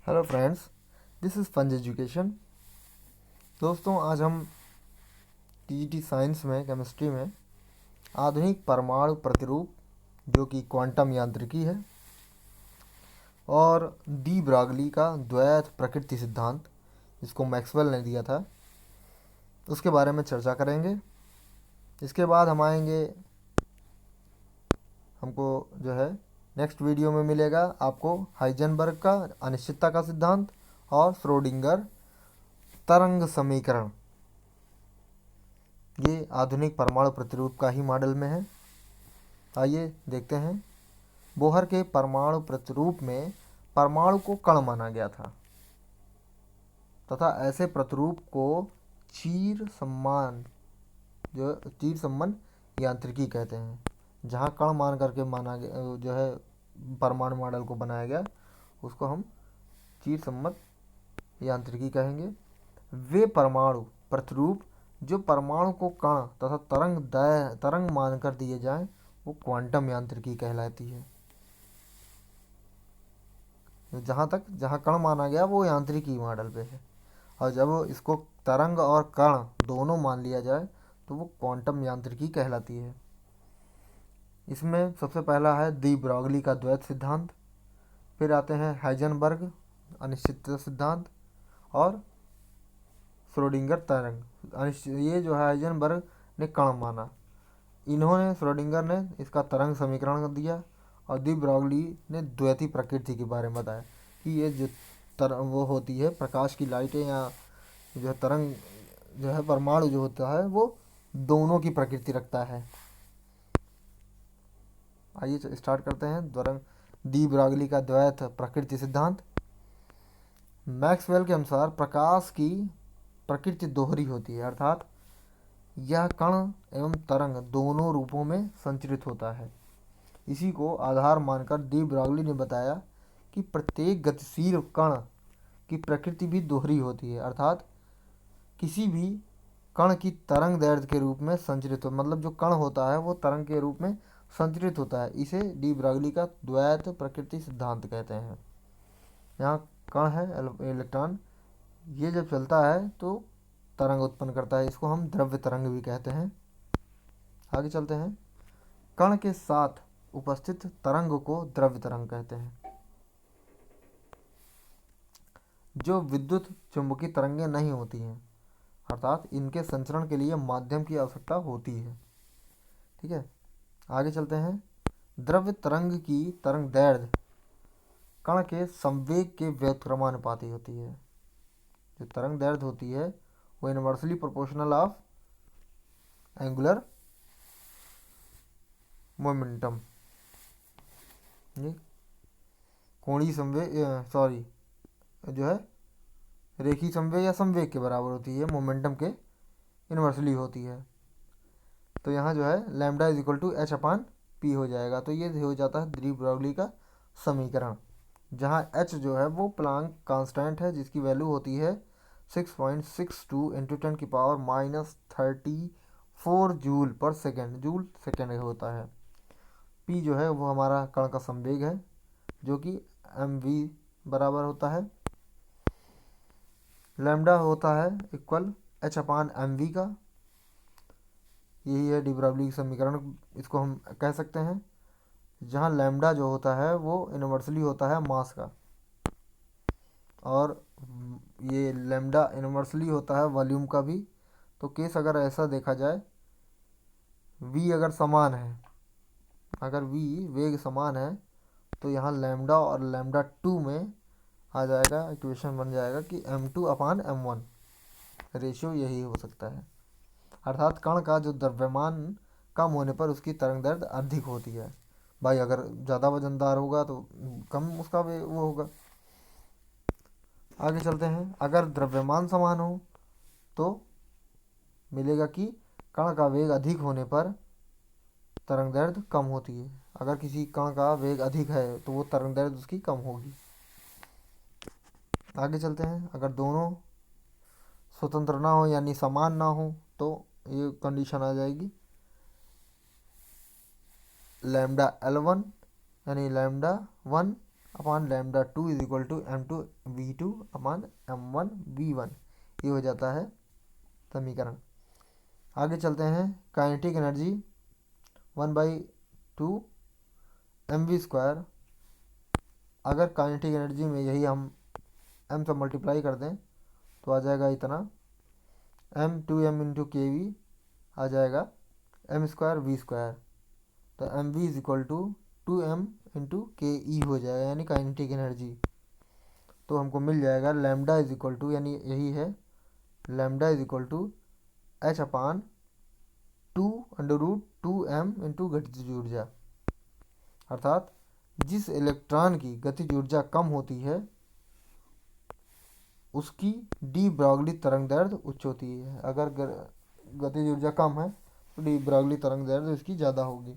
Hello friends, this is funz education. दोस्तों, आज हम टीजीटी साइंस में केमिस्ट्री में आधुनिक परमाणु प्रतिरूप जो कि क्वांटम यांत्रिकी है और डी ब्रॉगली का द्वैत प्रकृति सिद्धांत जिसको मैक्सवेल ने दिया था उसके बारे में चर्चा करेंगे। इसके बाद हम आएंगे, हमको जो है नेक्स्ट वीडियो में मिलेगा आपको हाइजेनबर्ग का अनिश्चितता का सिद्धांत और श्रोडिंगर तरंग समीकरण। ये आधुनिक परमाणु प्रतिरूप का ही मॉडल में है। आइए देखते हैं। बोहर के परमाणु प्रतिरूप में परमाणु को कण माना गया था तथा ऐसे प्रतिरूप को चीर सम्मन यांत्रिकी कहते हैं। जहाँ कण मान करके माना गया जो है परमाणु मॉडल को बनाया गया उसको हम चीर सम्मत यांत्रिकी कहेंगे। वे परमाणु प्रतिरूप जो परमाणु को कण तथा तरंग मानकर दिए जाएं वो क्वांटम यांत्रिकी कहलाती है। जहाँ कण माना गया वो यांत्रिकी मॉडल पे है और जब इसको तरंग और कण दोनों मान लिया जाए तो वो क्वांटम यांत्रिकी कहलाती है। इसमें सबसे पहला है डी ब्रॉगली का द्वैत सिद्धांत, फिर आते हैं हाइजेनबर्ग अनिश्चितता सिद्धांत और श्रोडिंगर तरंग। ये जो है हाइजेनबर्ग ने कण माना, श्रोडिंगर ने इसका तरंग समीकरण दिया और डी ब्रॉगली ने द्वैती प्रकृति के बारे में बताया कि ये जो वो होती है प्रकाश की लाइटें या जो है तरंग जो है परमाणु जो होता है वो दोनों की प्रकृति रखता है। आइए स्टार्ट करते हैं। डी ब्रॉगली का द्वैत प्रकृति सिद्धांत। मैक्सवेल के अनुसार प्रकाश की प्रकृति दोहरी होती है, अर्थात यह कण एवं तरंग दोनों रूपों में संचरित होता है। इसी को आधार मानकर डी ब्रॉगली ने बताया कि प्रत्येक गतिशील कण की प्रकृति भी दोहरी होती है, अर्थात किसी भी कण की तरंग दैर्ध्य के रूप में संचरित हो, मतलब जो कण होता है वो तरंग के रूप में संचरित होता है। इसे डी ब्रॉगली का द्वैत प्रकृति सिद्धांत कहते हैं। यहाँ कण है इलेक्ट्रॉन, ये जब चलता है तो तरंग उत्पन्न करता है, इसको हम द्रव्य तरंग भी कहते हैं। आगे चलते हैं। कण के साथ उपस्थित तरंग को द्रव्य तरंग कहते हैं। जो विद्युत चुंबकीय तरंगें नहीं होती हैं, अर्थात इनके संचरण के लिए माध्यम की आवश्यकता होती है। ठीक है, आगे चलते हैं। द्रव्य तरंग की तरंग दैर्ध्य कण के संवेग के व्युत्क्रमानुपाती होती है। जो तरंग दैर्ध्य होती है वो inversely proportional of angular momentum, कोणीय संवेग जो है रेखीय संवेग या संवेग के बराबर होती है, मोमेंटम के इनवर्सली होती है। तो यहाँ जो है lambda is equal to H upon P हो जाएगा। तो ये हो जाता है डी ब्रॉगली का समीकरण, जहाँ एच जो है वो प्लांक कांस्टेंट है जिसकी वैल्यू होती है 6.62 इंटू 10⁻34 जूल पर सेकेंड, जूल सेकेंड होता है। पी जो है वो हमारा कण का संवेग है जो कि एम वी बराबर होता है। लैम्डा होता है equal H upon M V का। यही है डी ब्रॉगली समीकरण, इसको हम कह सकते हैं। जहाँ लैम्डा जो होता है वो इनवर्सली होता है मास का और ये लैम्डा इनवर्सली होता है वॉल्यूम का भी। तो केस अगर ऐसा देखा जाए, वी अगर समान है, अगर वी वेग समान है तो यहाँ लैम्डा और लैम्डा 2 में आ जाएगा, इक्वेशन बन जाएगा कि m2 अपान m1 रेशियो यही हो सकता है। अर्थात कण का जो द्रव्यमान कम होने पर उसकी तरंग दैर्ध्य अधिक होती है। भाई अगर ज़्यादा वजनदार होगा तो कम उसका वो होगा। आगे चलते हैं। अगर द्रव्यमान समान हो तो मिलेगा कि कण का वेग अधिक होने पर तरंग दैर्ध्य कम होती है। अगर किसी कण का वेग अधिक है तो वो तरंग दैर्ध्य उसकी कम होगी। आगे चलते हैं। अगर दोनों स्वतंत्र ना हो यानी समान ना हो तो ये कंडीशन आ जाएगी लैम्डा L1 यानी lambda 1 upon lambda 2 is equal to m2 v2 upon m1 v1। ये हो जाता है समीकरण। आगे चलते हैं। Kinetic energy 1/2 mv²। अगर काइनेटिक एनर्जी में यही हम m से मल्टीप्लाई कर दें तो आ जाएगा इतना m2m इंटू के वी आ जाएगा m²v²। तो mv is equal to 2m into K E हो जाएगा, यानी काइनेटिक एनर्जी। तो हमको मिल जाएगा लैम्डा इज इक्वल टू, यानी यही है lambda is equal to h upon 2√2m into गतिज ऊर्जा। अर्थात जिस इलेक्ट्रॉन की गतिज ऊर्जा कम होती है उसकी डी ब्रॉगली तरंग दैर्ध्य उच्च होती है। अगर गतिज ऊर्जा कम है तो डी ब्रॉगली तरंग दैर्ध्य इसकी ज़्यादा होगी।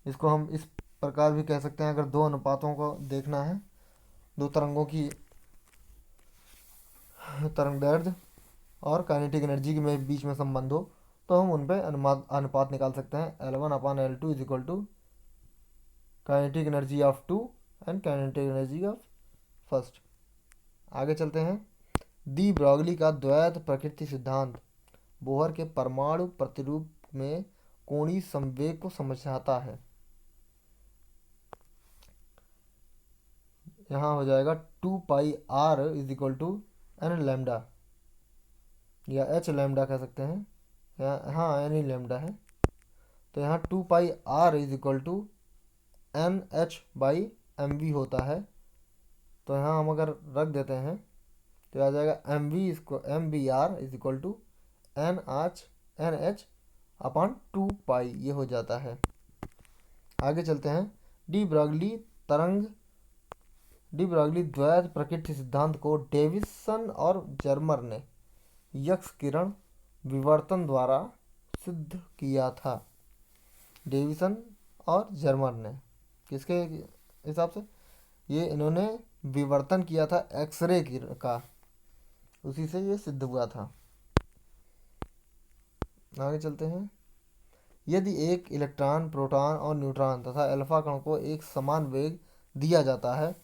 इसको हम इस प्रकार भी कह सकते हैं, अगर दो अनुपातों को देखना है, दो तरंगों की तरंग दैर्ध्य और काइनेटिक एनर्जी के में बीच में संबंध हो तो हम उन पर अनुपात निकाल सकते हैं। L1/L2 is equal to kinetic energy of 2 and kinetic energy of first. आगे चलते हैं। दी ब्रॉगली का द्वैत प्रकृति सिद्धांत बोहर के परमाणु प्रतिरूप में कोणीय संवेग को समझाता है। यहाँ हो जाएगा 2πr is equal to N lambda या एच लैम्डा कह सकते हैं, हाँ एन ही लैम्डा है। तो यहाँ 2πr is equal to N H by M V होता है। तो यहाँ हम अगर रख देते हैं तो आ जाएगा mv/r is equal to NH upon 2π, ये हो जाता है। आगे चलते हैं। डी ब्रॉगली द्वैत प्रकृति सिद्धांत को डेविसन और जर्मर ने यक्स किरण विवर्तन द्वारा सिद्ध किया था। डेविसन और जर्मर ने किसके हिसाब से? ये इन्होंने विवर्तन किया था एक्सरे का, उसी से ये सिद्ध हुआ था। आगे चलते हैं। यदि एक इलेक्ट्रॉन, प्रोटॉन और न्यूट्रॉन तथा अल्फा कण को एक समान वेग दिया जाता है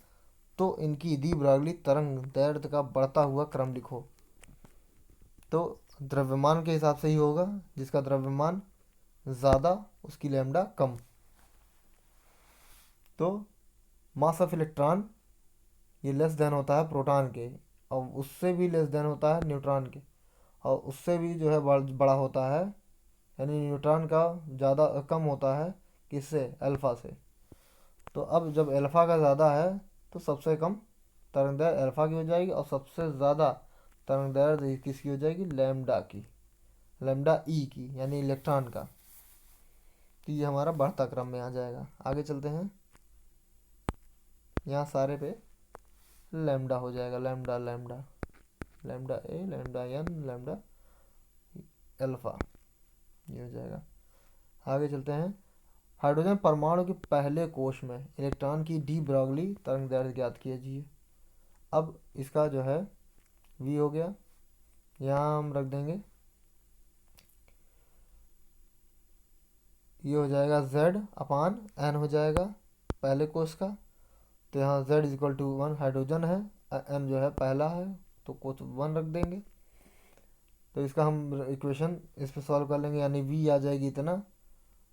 तो इनकी दी ब्रॉगली तरंग दैर्ध्य का बढ़ता हुआ क्रम लिखो। तो द्रव्यमान के हिसाब से ही होगा, जिसका द्रव्यमान ज़्यादा उसकी लैम्डा कम। तो मास ऑफ इलेक्ट्रॉन ये लेस देन होता है प्रोटॉन के, और उससे भी लेस देन होता है न्यूट्रॉन के, और उससे भी जो है बड़ा होता है, यानी न्यूट्रॉन का ज़्यादा कम होता है किससे? अल्फ़ा से। तो अब जब अल्फ़ा का ज़्यादा है तो सबसे कम तरंग दैर्ध्य अल्फ़ा की हो जाएगी और सबसे ज़्यादा तरंग दैर्ध्य किसकी हो जाएगी? लैम्डा की, लैम्डा ई की, यानी इलेक्ट्रॉन का। तो ये हमारा बढ़ता क्रम में आ जाएगा। आगे चलते हैं। यहाँ सारे पे लैम्डा हो जाएगा, लैम्डा लैम्डा लैम्डा ए, लैम्डा एन, लैम्डा अल्फ़ा, ये हो जाएगा। आगे चलते हैं। हाइड्रोजन परमाणु के पहले कोश में इलेक्ट्रॉन की डी ब्रॉगली तरंग दैर्ध्य ज्ञात कीजिए। अब इसका जो है v हो गया, यहाँ हम रख देंगे, ये हो जाएगा z अपान n हो जाएगा पहले कोश का। तो यहाँ z is equal to 1 hydrogen है, n जो है पहला है तो कोश 1 रख देंगे। तो इसका हम इक्वेशन इस पर सॉल्व कर लेंगे, यानी v आ जाएगी इतना,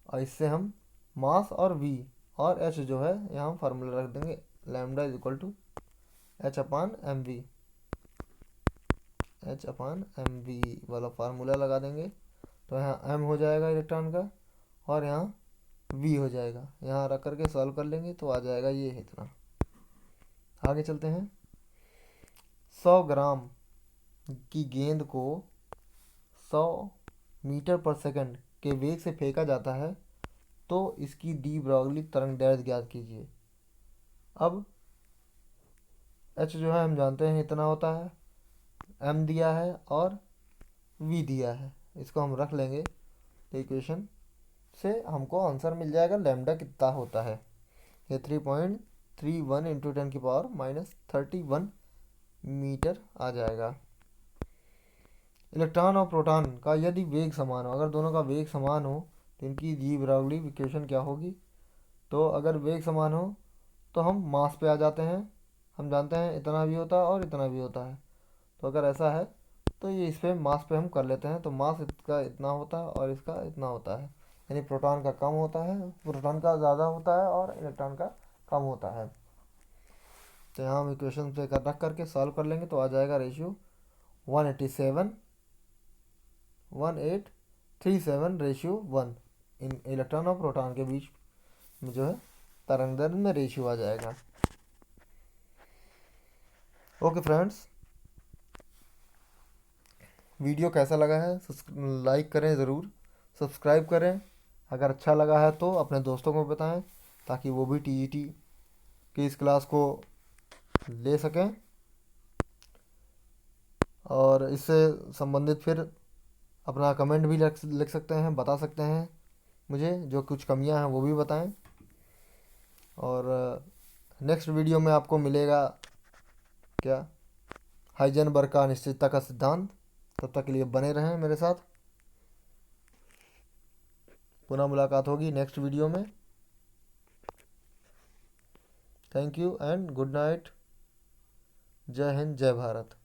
और इससे हम मास और v और h जो है यहाँ हम फार्मूला रख देंगे, lambda is equal to h upon M V वाला फार्मूला लगा देंगे। तो यहाँ m हो जाएगा इलेक्ट्रॉन का और यहाँ v हो जाएगा, यहाँ रख करके सॉल्व कर लेंगे तो आ जाएगा ये इतना। आगे चलते हैं। 100 ग्राम की गेंद को 100 मीटर पर सेकंड के वेग से फेंका जाता है तो इसकी डी ब्रॉगली तरंग दैर्ध्य ज्ञात कीजिए। अब h जो है हम जानते हैं इतना होता है, m दिया है और v दिया है, इसको हम रख लेंगे तो इक्वेशन से हमको आंसर मिल जाएगा लैम्डा कितना होता है। ये 3.31 इंटू 10⁻³ मीटर आ जाएगा। इलेक्ट्रॉन और प्रोटॉन का यदि वेग समान हो, अगर दोनों का वेग समान हो तो इनकी डी ब्रॉगली इक्वेशन क्या होगी? तो अगर वेग समान हो तो हम मास पे आ जाते हैं। हम जानते हैं इतना भी होता है और इतना भी होता है। तो अगर ऐसा है तो ये इस पे मास पे हम कर लेते हैं। तो मास इसका इतना होता है और इसका इतना होता है, यानी प्रोटॉन का कम होता है, प्रोटॉन का ज़्यादा होता है और इलेक्ट्रॉन का कम होता है। तो यहाँ हम इक्वेशन पे रख करके सॉल्व कर लेंगे तो आ जाएगा रेशियो 187 इन इलेक्ट्रॉन और प्रोटॉन के बीच में जो है तरंग दैर्ध्य में रेशियो आ जाएगा। ओके फ्रेंड्स, वीडियो कैसा लगा है लाइक करें ज़रूर, सब्सक्राइब करें। अगर अच्छा लगा है तो अपने दोस्तों को बताएं ताकि वो भी टीईटी की इस क्लास को ले सकें और इससे संबंधित फिर अपना कमेंट भी लिख सकते हैं, बता सकते हैं मुझे, जो कुछ कमियां हैं वो भी बताएं। और नेक्स्ट वीडियो में आपको मिलेगा क्या, हाइजेनबर्ग का अनिश्चितता का सिद्धांत। तब तक के लिए बने रहें मेरे साथ। पुनः मुलाकात होगी नेक्स्ट वीडियो में। Thank you and good night. जय हिंद, जय भारत।